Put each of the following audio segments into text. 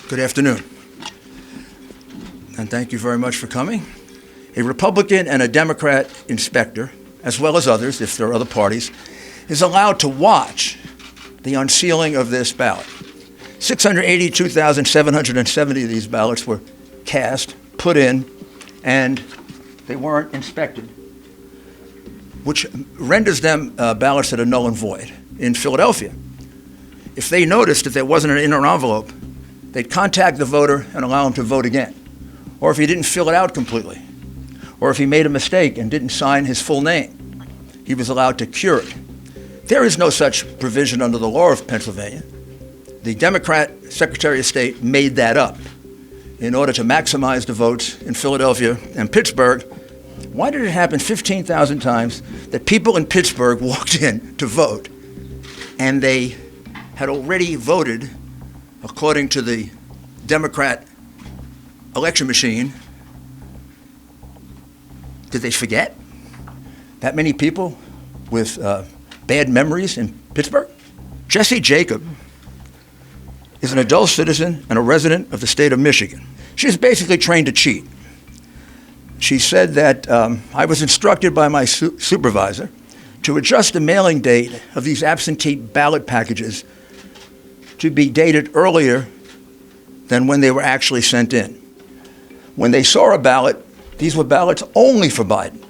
Good afternoon, and thank you very much for coming. A Republican and a Democrat inspector, as well as others, if there are other parties, is allowed to watch the unsealing of this ballot. 682,770 of these ballots were cast, put in, and they weren't inspected, which renders them ballots that are null and void. In Philadelphia, if they noticed that there wasn't an inner envelope, they'd contact the voter and allow him to vote again. Or if he didn't fill it out completely, or if he made a mistake and didn't sign his full name, he was allowed to cure it. There is no such provision under the law of Pennsylvania. The Democrat Secretary of State made that up in order to maximize the votes in Philadelphia and Pittsburgh. Why did it happen 15,000 times that people in Pittsburgh walked in to vote and they had already voted according to the Democrat election machine? Did they forget? That many people with bad memories in Pittsburgh? Jessie Jacob is an adult citizen and a resident of the state of Michigan. She's basically trained to cheat. She said that I was instructed by my supervisor to adjust the mailing date of these absentee ballot packages to be dated earlier than when they were actually sent in. When they saw a ballot, these were ballots only for Biden,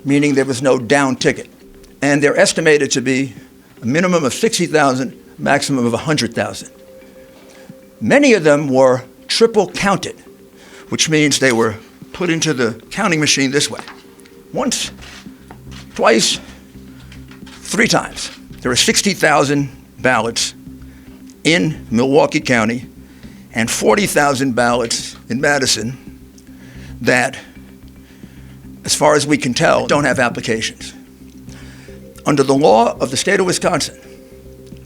meaning there was no down ticket. And they're estimated to be a minimum of 60,000, maximum of 100,000. Many of them were triple counted, which means they were put into the counting machine this way. Once, twice, 3 times. There are 60,000 ballots in Milwaukee County and 40,000 ballots in Madison that, as far as we can tell, don't have applications. Under the law of the state of Wisconsin,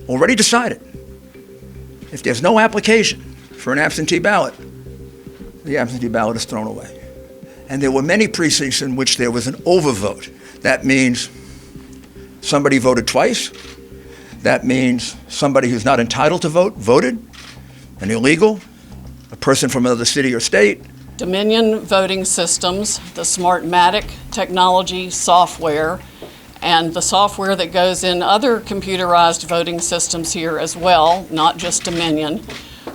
already decided, if there's no application for an absentee ballot, the absentee ballot is thrown away. And there were many precincts in which there was an overvote. That means somebody voted twice. That means somebody who's not entitled to vote voted, an illegal, a person from another city or state. Dominion voting systems, the Smartmatic technology software, and the software that goes in other computerized voting systems here as well, not just Dominion,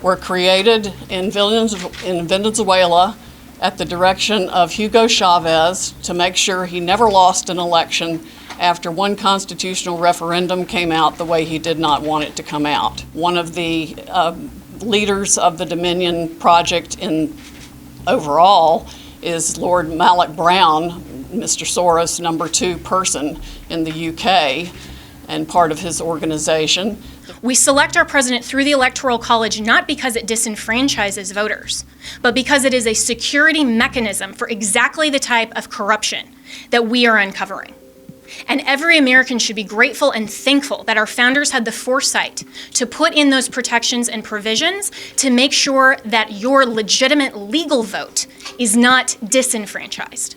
were created in Venezuela at the direction of Hugo Chavez to make sure he never lost an election after one constitutional referendum came out the way he did not want it to come out. One of the leaders of the Dominion project overall is Lord Malloch Brown, Mr. Soros' number 2 person in the UK and part of his organization. We select our president through the Electoral College not because it disenfranchises voters, but because it is a security mechanism for exactly the type of corruption that we are uncovering. And every American should be grateful and thankful that our founders had the foresight to put in those protections and provisions to make sure that your legitimate legal vote is not disenfranchised.